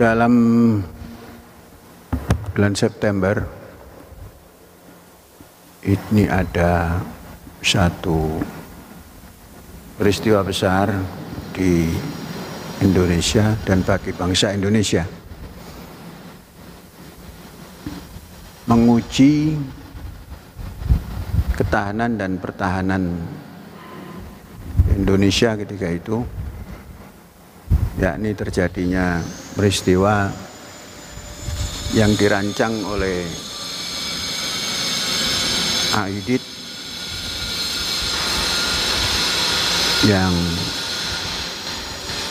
Dalam bulan September ini ada satu peristiwa besar di Indonesia dan bagi bangsa Indonesia, menguji ketahanan dan pertahanan Indonesia ketika itu, yakni terjadinya peristiwa yang dirancang oleh Aidit yang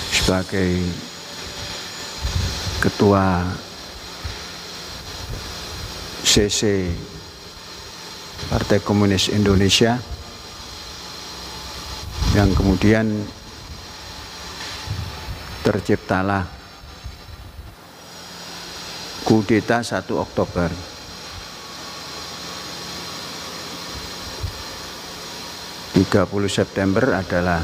sebagai ketua CC Partai Komunis Indonesia, yang kemudian terciptalah kudeta 1 Oktober. (30 September adalah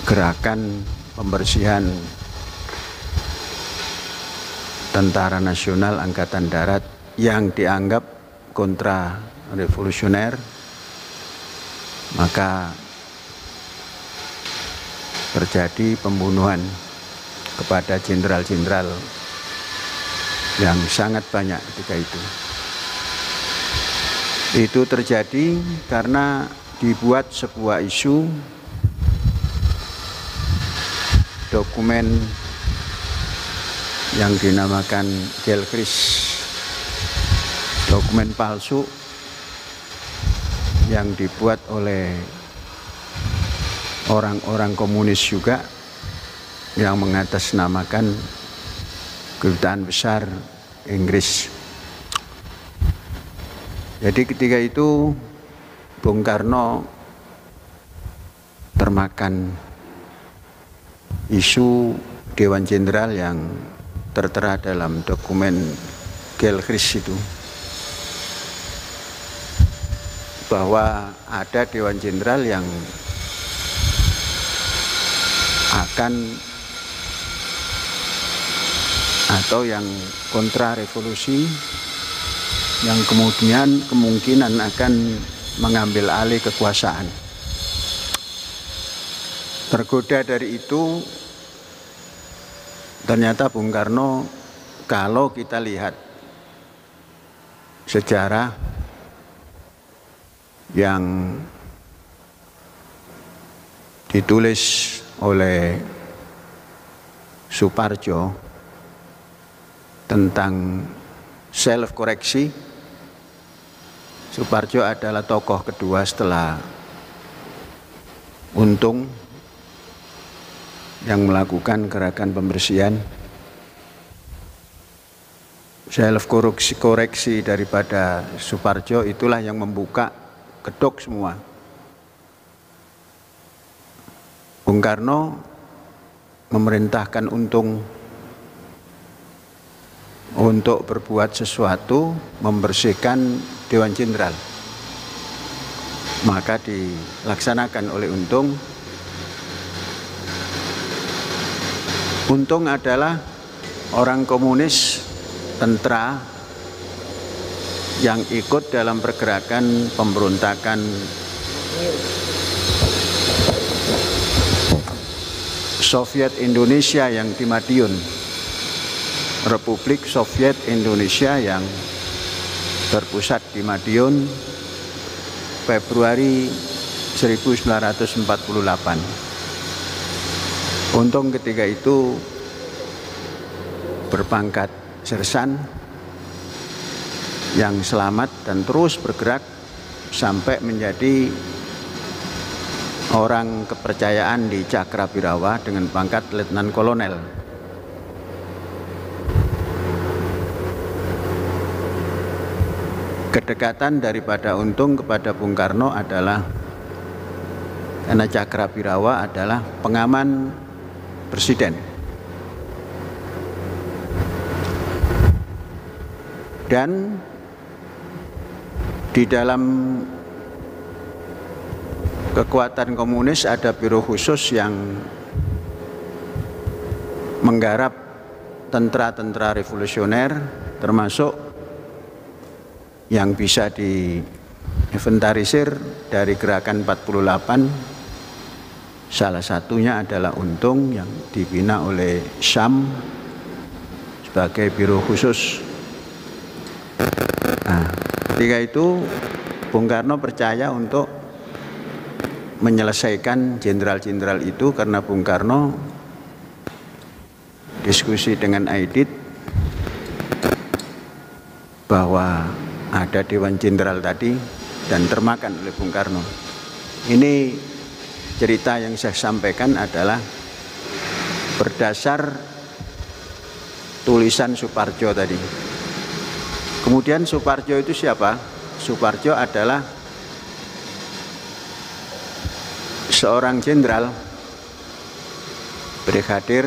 gerakan pembersihan Tentara Nasional Angkatan Darat yang dianggap kontra revolusioner. Maka terjadi pembunuhan kepada jenderal-jenderal yang sangat banyak ketika itu. Itu terjadi karena dibuat sebuah isu dokumen yang dinamakan Gelkris, dokumen palsu yang dibuat oleh orang-orang komunis juga, yang mengatasnamakan Kedutaan Besar Inggris. Jadi ketika itu Bung Karno termakan isu Dewan Jenderal yang tertera dalam dokumen Gelkris itu, bahwa ada Dewan Jenderal yang akan atau yang kontra revolusi, yang kemudian kemungkinan akan mengambil alih kekuasaan. Tergoda dari itu, ternyata Bung Karno, kalau kita lihat sejarah yang ditulis oleh Suparjo tentang self koreksi, Suparjo adalah tokoh kedua setelah Untung yang melakukan gerakan pembersihan. Self koreksi daripada Suparjo itulah yang membuka kedok semua. Bung Karno memerintahkan Untung untuk berbuat sesuatu, membersihkan Dewan Jenderal. Maka dilaksanakan oleh Untung. Untung adalah orang komunis, tentara yang ikut dalam pergerakan pemberontakan Soviet Indonesia yang di Madiun, Republik Soviet Indonesia yang berpusat di Madiun, Februari 1948. Untung ketika itu berpangkat sersan yang selamat dan terus bergerak sampai menjadi orang kepercayaan di Cakrabirawa dengan pangkat Letnan Kolonel. Kedekatan daripada Untung kepada Bung Karno adalah karena Cakrabirawa adalah pengaman presiden. Dan di dalam kekuatan komunis ada biro khusus yang menggarap tentara-tentara revolusioner, termasuk yang bisa diinventarisir dari gerakan 48. Salah satunya adalah Untung yang dibina oleh Syam sebagai biro khusus. Nah, ketika itu Bung Karno percaya untuk menyelesaikan jenderal-jenderal itu, karena Bung Karno diskusi dengan Aidit bahwa ada Dewan Jenderal tadi dan termakan oleh Bung Karno. Ini cerita yang saya sampaikan adalah berdasar tulisan Suparjo tadi. Kemudian Suparjo itu siapa? Suparjo adalah seorang jenderal brigadir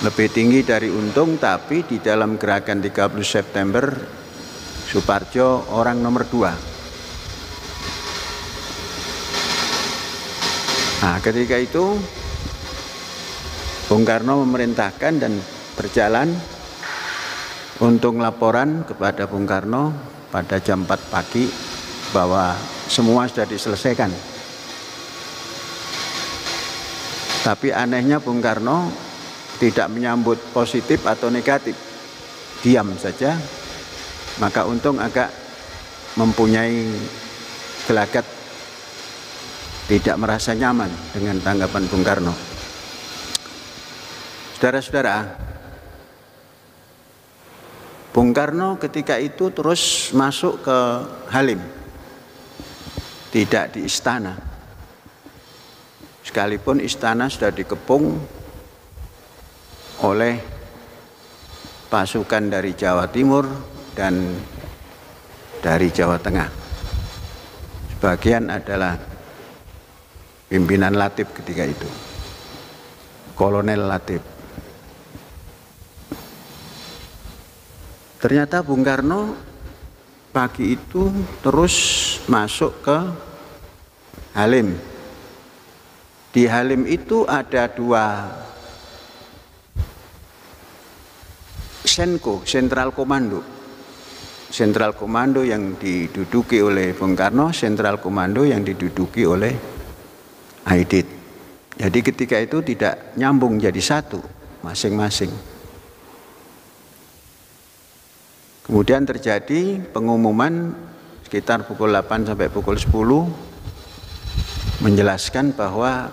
lebih tinggi dari Untung, tapi di dalam gerakan 30 September Suparjo orang nomor 2. Nah, ketika itu Bung Karno memerintahkan dan berjalan Untung laporan kepada Bung Karno pada jam 4 pagi bahwa semua sudah diselesaikan. Tapi anehnya Bung Karno tidak menyambut positif atau negatif, diam saja. Maka Untung agak mempunyai gelagat, tidak merasa nyaman dengan tanggapan Bung Karno. Saudara-saudara, Bung Karno ketika itu terus masuk ke Halim, tidak di istana. Sekalipun istana sudah dikepung oleh pasukan dari Jawa Timur dan dari Jawa Tengah. Sebagian adalah pimpinan Latif ketika itu, Kolonel Latif. Ternyata Bung Karno pagi itu terus masuk ke Halim. Di Halim itu ada 2 Senko, Sentral Komando. Sentral Komando yang diduduki oleh Bung Karno, Sentral Komando yang diduduki oleh Aidit. Jadi ketika itu tidak nyambung jadi satu masing-masing. Kemudian terjadi pengumuman sekitar pukul 8 sampai pukul 10 menjelaskan bahwa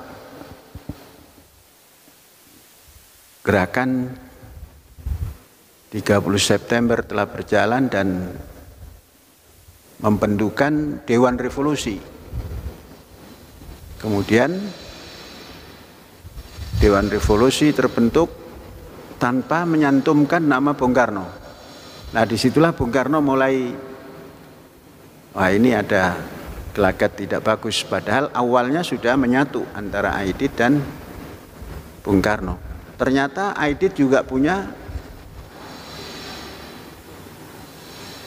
gerakan 30 September telah berjalan dan membentukkan Dewan Revolusi. Kemudian Dewan Revolusi terbentuk tanpa menyantumkan nama Bung Karno. Nah, disitulah Bung Karno mulai, wah ini ada gelagat tidak bagus. Padahal awalnya sudah menyatu antara Aidit dan Bung Karno. Ternyata Aidit juga punya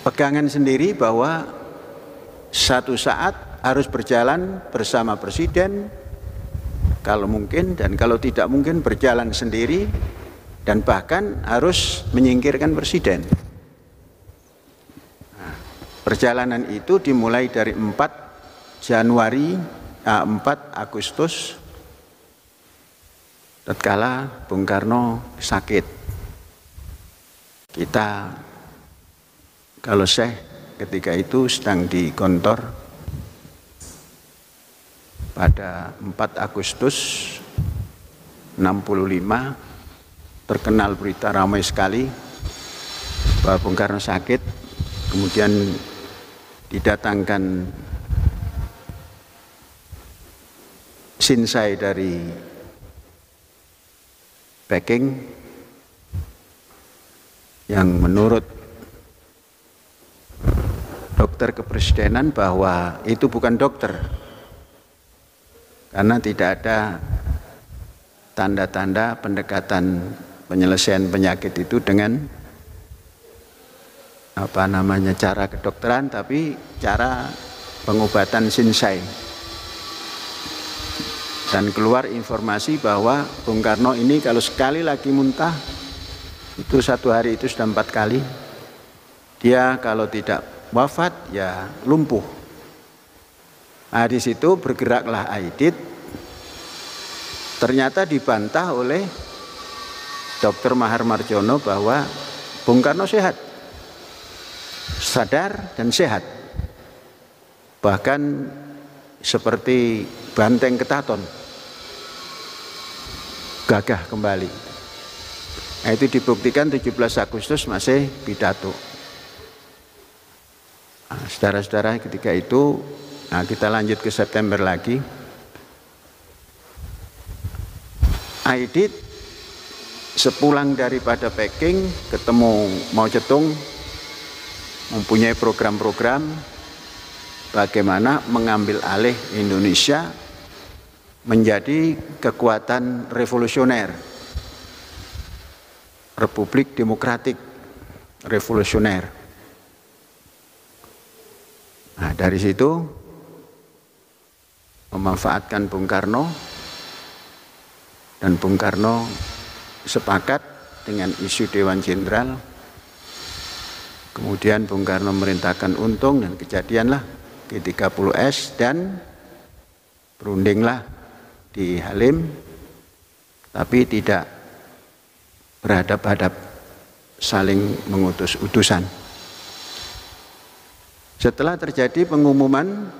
pegangan sendiri bahwa satu saat harus berjalan bersama Presiden, kalau mungkin, dan kalau tidak mungkin berjalan sendiri, dan bahkan harus menyingkirkan Presiden. Perjalanan itu dimulai dari 4 Agustus tatkala Bung Karno sakit. Kita, kalau Syekh ketika itu sedang di Gontor pada 4 Agustus 65, terkenal berita ramai sekali bahwa Bung Karno sakit. Kemudian didatangkan Sinsai dari Peking yang menurut dokter kepresidenan bahwa itu bukan dokter, karena tidak ada tanda-tanda pendekatan penyelesaian penyakit itu dengan cara kedokteran, tapi cara pengobatan Sinsai. Dan keluar informasi bahwa Bung Karno ini kalau sekali lagi muntah, itu satu hari itu sudah 4 kali. Dia kalau tidak wafat ya lumpuh. Nah, di situ bergeraklah Aidit. Ternyata dibantah oleh Dr. Mahar Marjono bahwa Bung Karno sehat, sadar dan sehat. Bahkan seperti banteng ketaton, gagah kembali. Nah, itu dibuktikan 17 Agustus masih pidato. Nah, saudara-saudara, ketika itu, nah kita lanjut ke September lagi. Aidit sepulang daripada Peking ketemu Mao Zedong, mempunyai program-program bagaimana mengambil alih Indonesia menjadi kekuatan revolusioner, Republik Demokratik Revolusioner. Nah, dari situ memanfaatkan Bung Karno, dan Bung Karno sepakat dengan isu Dewan Jenderal. Kemudian Bung Karno memerintahkan Untung dan kejadianlah G30S dan berundinglah di Halim, tapi tidak berhadap-hadap saling mengutus utusan. Setelah terjadi pengumuman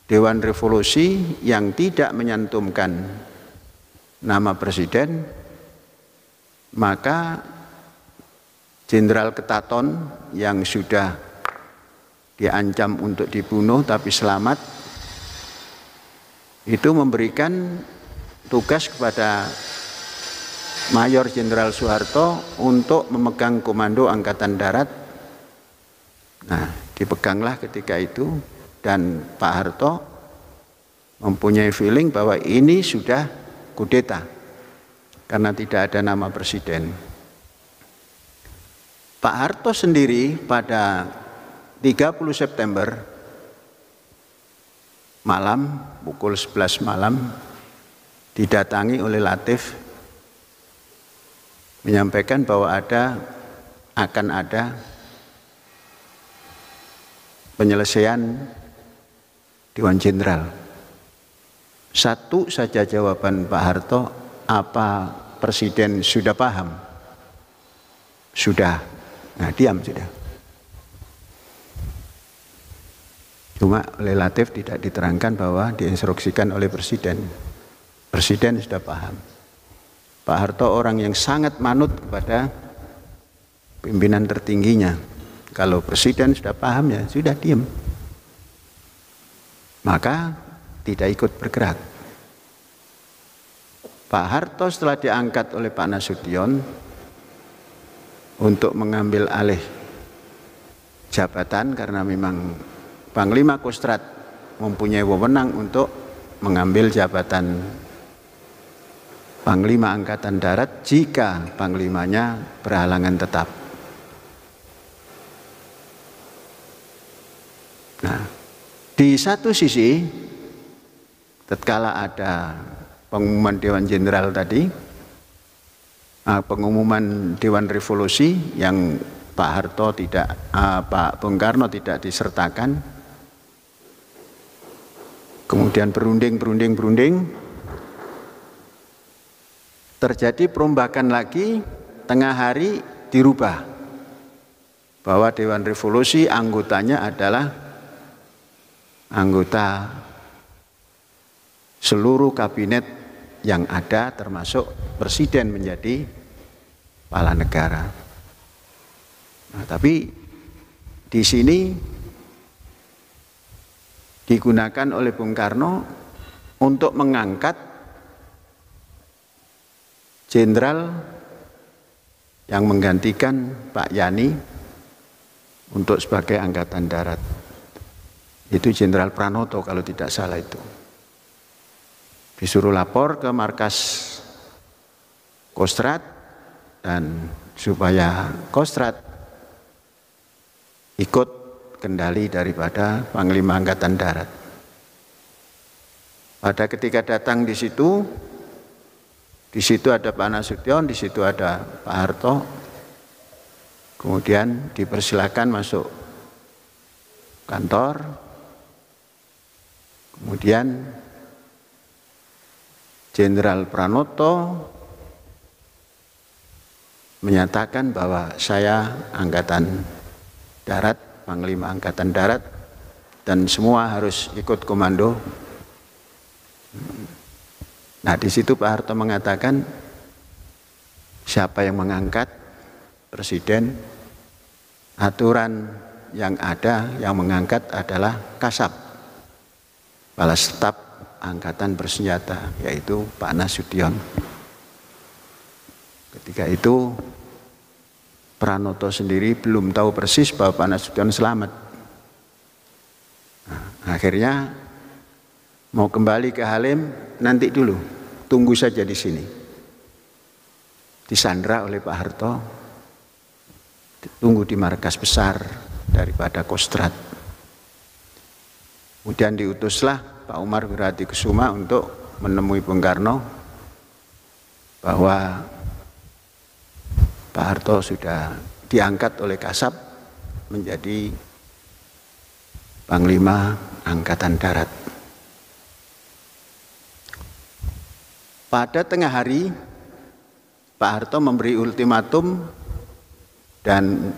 Dewan Revolusi yang tidak menyantumkan nama presiden, maka Jenderal Ketaton yang sudah diancam untuk dibunuh tapi selamat, itu memberikan tugas kepada Mayor Jenderal Soeharto untuk memegang komando Angkatan Darat. Nah, dipeganglah ketika itu, dan Pak Harto mempunyai feeling bahwa ini sudah kudeta karena tidak ada nama presiden. Pak Harto sendiri pada 30 September malam, pukul 11 malam, didatangi oleh Latif, menyampaikan bahwa akan ada penyelesaian Dewan Jenderal. Satu saja jawaban Pak Harto, apa presiden sudah paham? Sudah. Nah, diam sudah. Cuma oleh Latif tidak diterangkan bahwa diinstruksikan oleh presiden. Presiden sudah paham. Pak Harto orang yang sangat manut kepada pimpinan tertingginya. Kalau presiden sudah paham, ya sudah diam. Maka tidak ikut bergerak. Pak Harto setelah diangkat oleh Pak Nasution untuk mengambil alih jabatan, karena memang Panglima Kostrad mempunyai wewenang untuk mengambil jabatan Panglima Angkatan Darat jika Panglimanya berhalangan tetap. Nah, di satu sisi, tatkala ada pengumuman Dewan Jenderal tadi, pengumuman Dewan Revolusi yang Pak Bung Karno tidak disertakan, kemudian berunding, terjadi perombakan lagi, tengah hari dirubah bahwa Dewan Revolusi anggotanya adalah anggota seluruh kabinet yang ada, termasuk presiden menjadi kepala negara. Nah, tapi di sini digunakan oleh Bung Karno untuk mengangkat jenderal yang menggantikan Pak Yani untuk sebagai Angkatan Darat. Itu Jenderal Pranoto kalau tidak salah itu. Disuruh lapor ke markas Kostrad, dan supaya Kostrad ikut kendali daripada Panglima Angkatan Darat. Pada ketika datang di situ ada Pak Nasution, di situ ada Pak Harto. Kemudian dipersilakan masuk kantor. Kemudian Jenderal Pranoto menyatakan bahwa saya Angkatan Darat, Panglima Angkatan Darat, dan semua harus ikut komando. Nah, di situ Pak Harto mengatakan siapa yang mengangkat? Presiden. Aturan yang ada yang mengangkat adalah Kasab, Kepala Staf Angkatan Bersenjata, yaitu Pak Nasution. Ketika itu Pranoto sendiri belum tahu persis bahwa Pak Nasution selamat. Nah, akhirnya mau kembali ke Halim, nanti dulu, tunggu saja di sini. Disandra oleh Pak Harto, tunggu di markas besar daripada Kostrad. Kemudian diutuslah Pak Umar Wirahadikusuma untuk menemui Bung Karno bahwa Pak Harto sudah diangkat oleh Kasab menjadi Panglima Angkatan Darat. Pada tengah hari, Pak Harto memberi ultimatum dan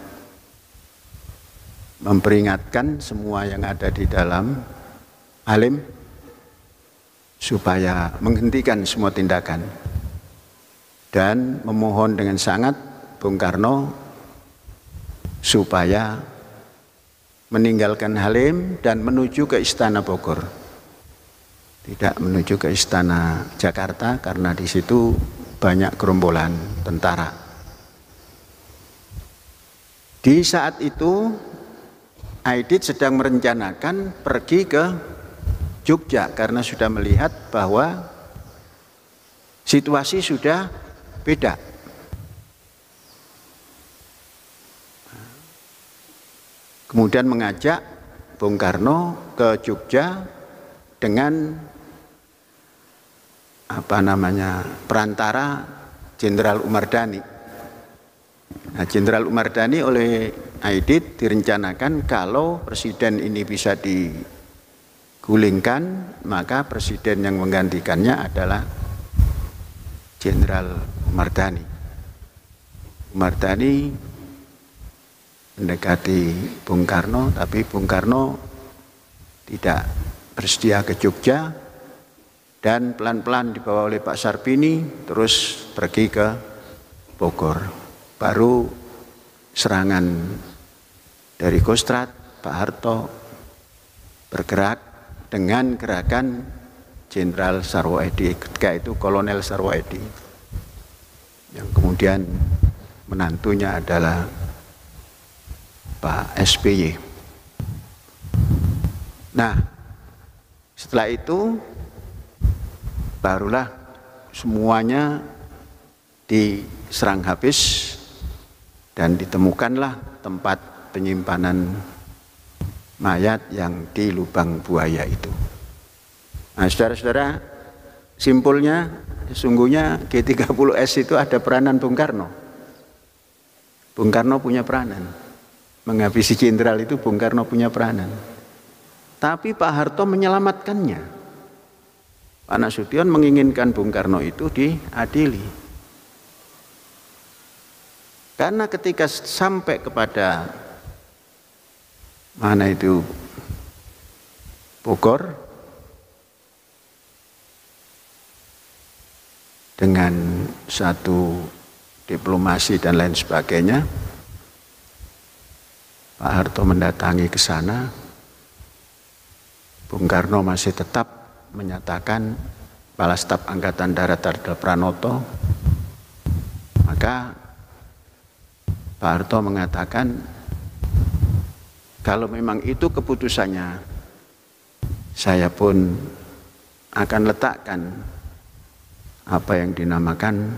memperingatkan semua yang ada di dalam Halim supaya menghentikan semua tindakan dan memohon dengan sangat Bung Karno supaya meninggalkan Halim dan menuju ke Istana Bogor. Tidak menuju ke Istana Jakarta karena di situ banyak gerombolan tentara. Di saat itu Aidit sedang merencanakan pergi ke Jogja karena sudah melihat bahwa situasi sudah beda. Kemudian mengajak Bung Karno ke Jogja dengan perantara Jenderal Umardani. Nah, Jenderal Umardani oleh Aidit direncanakan kalau presiden ini bisa digulingkan, maka presiden yang menggantikannya adalah Jenderal Umardani. Umardani mendekati Bung Karno, tapi Bung Karno tidak bersedia ke Jogja dan pelan-pelan dibawa oleh Pak Sarbini terus pergi ke Bogor. Baru serangan dari Kostrad, Pak Harto bergerak dengan gerakan Jenderal Sarwoedi, ketika itu Kolonel Sarwoedi, yang kemudian menantunya adalah Pak SBY. Nah, setelah itu barulah semuanya diserang habis dan ditemukanlah tempat penyimpanan mayat yang di lubang buaya itu. Nah, saudara-saudara, simpulnya sesungguhnya G30S itu ada peranan Bung Karno. Bung Karno punya peranan. Menghabisi jenderal itu Bung Karno punya peranan. Tapi Pak Harto menyelamatkannya. Pak Nasution menginginkan Bung Karno itu diadili. Karena ketika sampai kepada mana itu Bogor, dengan satu diplomasi dan lain sebagainya, Pak Harto mendatangi ke sana. Bung Karno masih tetap menyatakan Kepala Staf Angkatan Darat adalah Pranoto. Maka Pak Harto mengatakan kalau memang itu keputusannya, saya pun akan letakkan apa yang dinamakan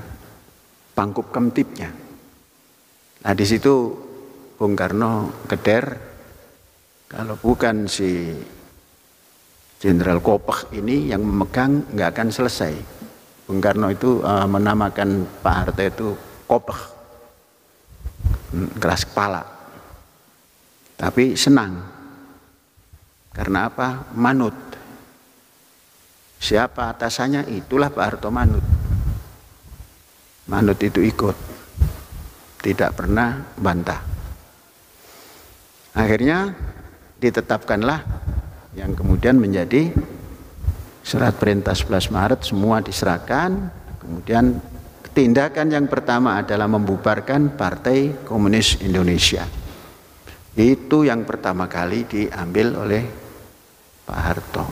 pangkup kemtipnya. Nah, di situ Bung Karno keder, kalau bukan si Jenderal Kopech ini yang memegang nggak akan selesai. Bung Karno itu menamakan Pak Harto itu Kopech, keras kepala. Tapi senang. Karena apa? Manut. Siapa atasannya? Itulah Pak Harto manut. Manut itu ikut. Tidak pernah bantah. Akhirnya ditetapkanlah yang kemudian menjadi surat perintah 11 Maret, semua diserahkan. Kemudian tindakan yang pertama adalah membubarkan Partai Komunis Indonesia. Itu yang pertama kali diambil oleh Pak Harto.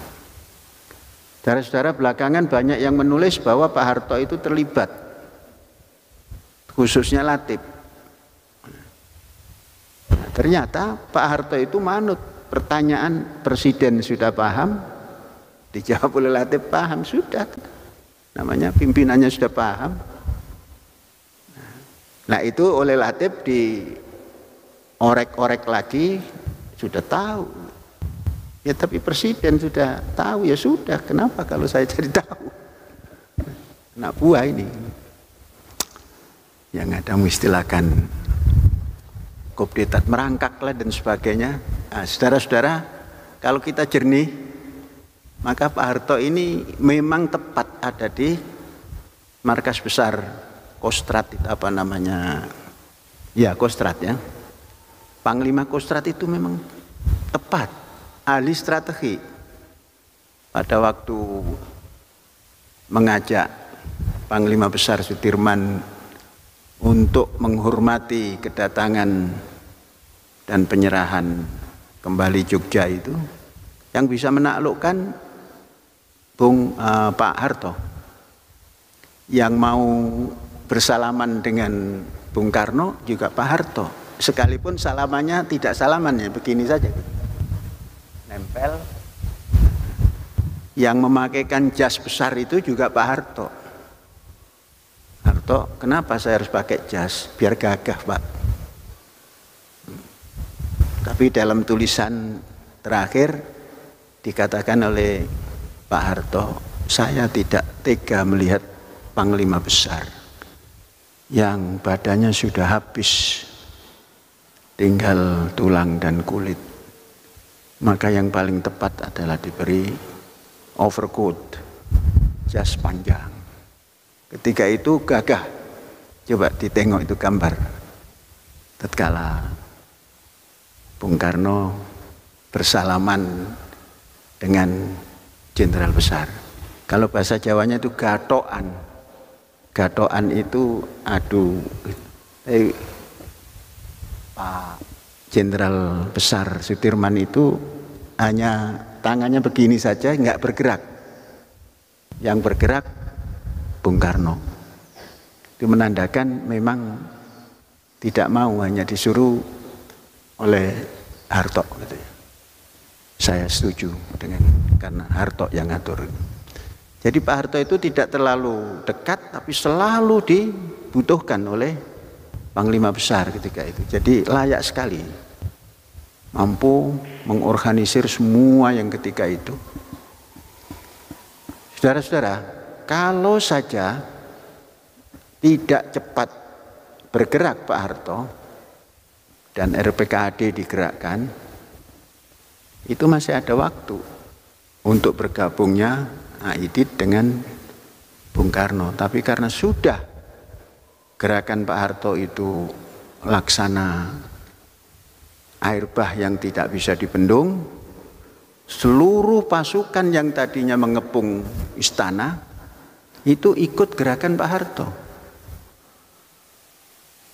Saudara-saudara, belakangan banyak yang menulis bahwa Pak Harto itu terlibat, khususnya Latif. Nah, ternyata Pak Harto itu manut. Pertanyaan presiden sudah paham, dijawab oleh Latif paham, sudah. Namanya pimpinannya sudah paham. Nah itu oleh Latif diorek-orek lagi, sudah tahu. Ya tapi presiden sudah tahu, ya sudah, kenapa kalau saya jadi tahu? Anak buah ini. Yang ada mengistilahkan kudeta merangkaklah dan sebagainya. Nah, saudara-saudara, kalau kita jernih, maka Pak Harto ini memang tepat ada di markas besar Kostrad, itu apa namanya? Ya, Kostrad ya. Panglima Kostrad itu memang tepat, ahli strategi. Pada waktu mengajak Panglima Besar Sudirman untuk menghormati kedatangan dan penyerahan kembali Jogja itu, yang bisa menaklukkan Pak Harto. Yang mau bersalaman dengan Bung Karno juga Pak Harto. Sekalipun salamannya tidak salaman ya, begini saja. Nempel. Yang memakaikan jas besar itu juga Pak Harto. Harto, kenapa saya harus pakai jas? Biar gagah, Pak. Tapi dalam tulisan terakhir dikatakan oleh Pak Harto, saya tidak tega melihat Panglima Besar yang badannya sudah habis, tinggal tulang dan kulit. Maka yang paling tepat adalah diberi overcoat, jas panjang. Ketika itu gagah. Coba ditengok itu gambar. Tatkala Bung Karno bersalaman dengan jenderal besar. Kalau bahasa Jawanya itu gatokan. Gatokan itu aduh. Pak Jenderal Besar Sudirman itu hanya tangannya begini saja, nggak bergerak. Yang bergerak Bung Karno. Itu menandakan memang tidak mau, hanya disuruh oleh Harto. Gitu. Saya setuju dengan, karena Harto yang ngatur. Jadi Pak Harto itu tidak terlalu dekat, tapi selalu dibutuhkan oleh Panglima Besar ketika itu. Jadi layak sekali, mampu mengorganisir semua yang ketika itu. Saudara-saudara, kalau saja tidak cepat bergerak Pak Harto dan RPKAD digerakkan, itu masih ada waktu untuk bergabungnya Aidit dengan Bung Karno. Tapi karena sudah gerakan Pak Harto itu laksana air bah yang tidak bisa dibendung, seluruh pasukan yang tadinya mengepung istana itu ikut gerakan Pak Harto.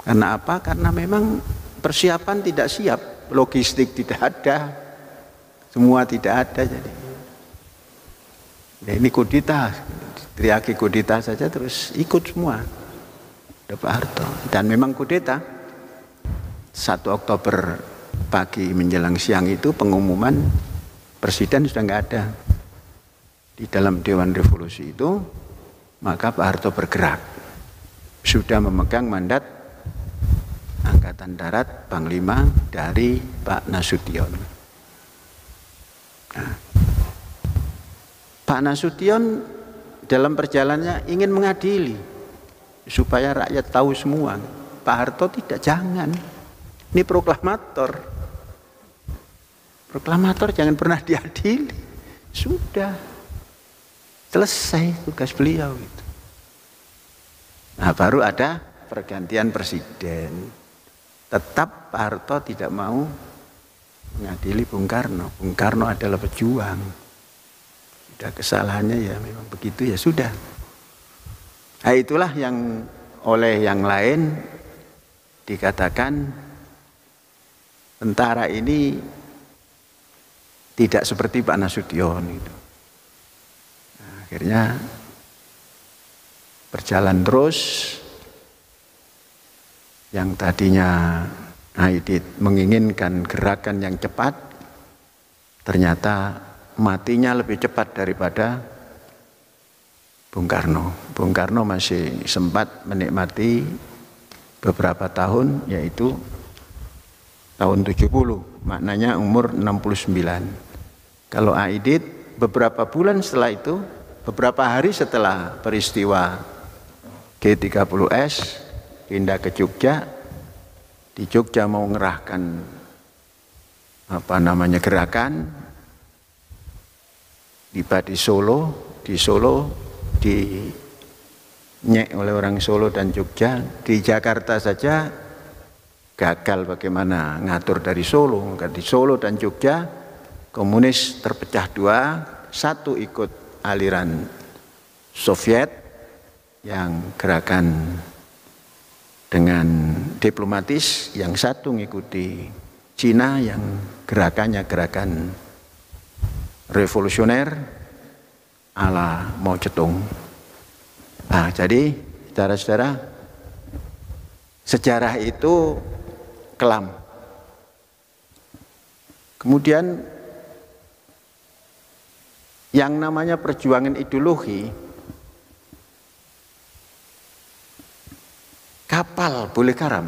Karena apa? Karena memang persiapan tidak siap, logistik tidak ada, semua tidak ada. Jadi ya ini kudeta, teriaki kudeta saja terus ikut semua Pak Harto. Dan memang kudeta 1 Oktober pagi menjelang siang itu pengumuman presiden sudah nggak ada di dalam Dewan Revolusi itu, maka Pak Harto bergerak, sudah memegang mandat Angkatan Darat Panglima dari Pak Nasution. Nah, Pak Nasution dalam perjalanannya ingin mengadili supaya rakyat tahu semua. Pak Harto tidak, jangan. Ini proklamator. Proklamator jangan pernah diadili. Sudah selesai tugas beliau gitu. Nah, baru ada pergantian presiden. Tetap Pak Harto tidak mau mengadili Bung Karno. Bung Karno adalah pejuang. Sudah kesalahannya ya memang begitu, ya sudah. Nah, itulah yang oleh yang lain dikatakan tentara ini tidak seperti Pak Nasution gitu. Nah, akhirnya berjalan terus. Yang tadinya Aidit menginginkan gerakan yang cepat, ternyata matinya lebih cepat daripada Bung Karno. Bung Karno masih sempat menikmati beberapa tahun, yaitu tahun 70, maknanya umur 69. Kalau Aidit beberapa bulan setelah itu, beberapa hari setelah peristiwa G30S, pindah ke Jogja. Di Jogja mau ngerahkan gerakan. Tiba di Solo dinyek oleh orang Solo dan Jogja. Di Jakarta saja gagal bagaimana ngatur dari Solo. Di Solo dan Jogja komunis terpecah dua, satu ikut aliran Soviet yang gerakan dengan diplomatis, yang satu ngikuti Cina yang gerakannya gerakan revolusioner ala Mao Zedong. Nah, jadi saudara-saudara, sejarah itu kelam. Kemudian yang namanya perjuangan ideologi, kapal boleh karam,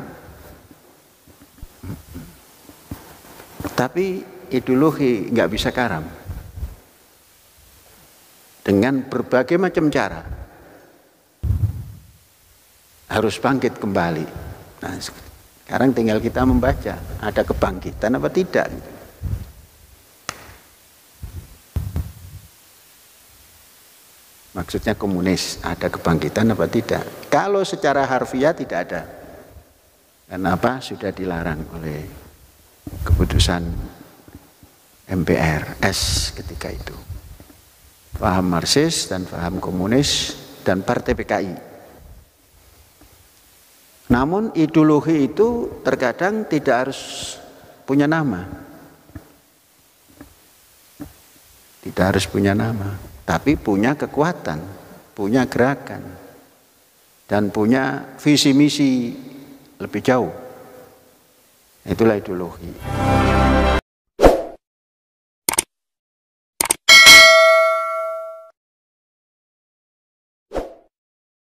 tapi ideologi nggak bisa karam. Dengan berbagai macam cara harus bangkit kembali. Nah, sekarang tinggal kita membaca, ada kebangkitan apa tidak. Maksudnya komunis, ada kebangkitan apa tidak? Kalau secara harfiah tidak ada. Kenapa? Sudah dilarang oleh keputusan MPRS ketika itu. Paham Marxis dan paham komunis dan partai PKI. Namun ideologi itu terkadang tidak harus punya nama. Tidak harus punya nama, tapi punya kekuatan, punya gerakan, dan punya visi misi lebih jauh. Itulah ideologi.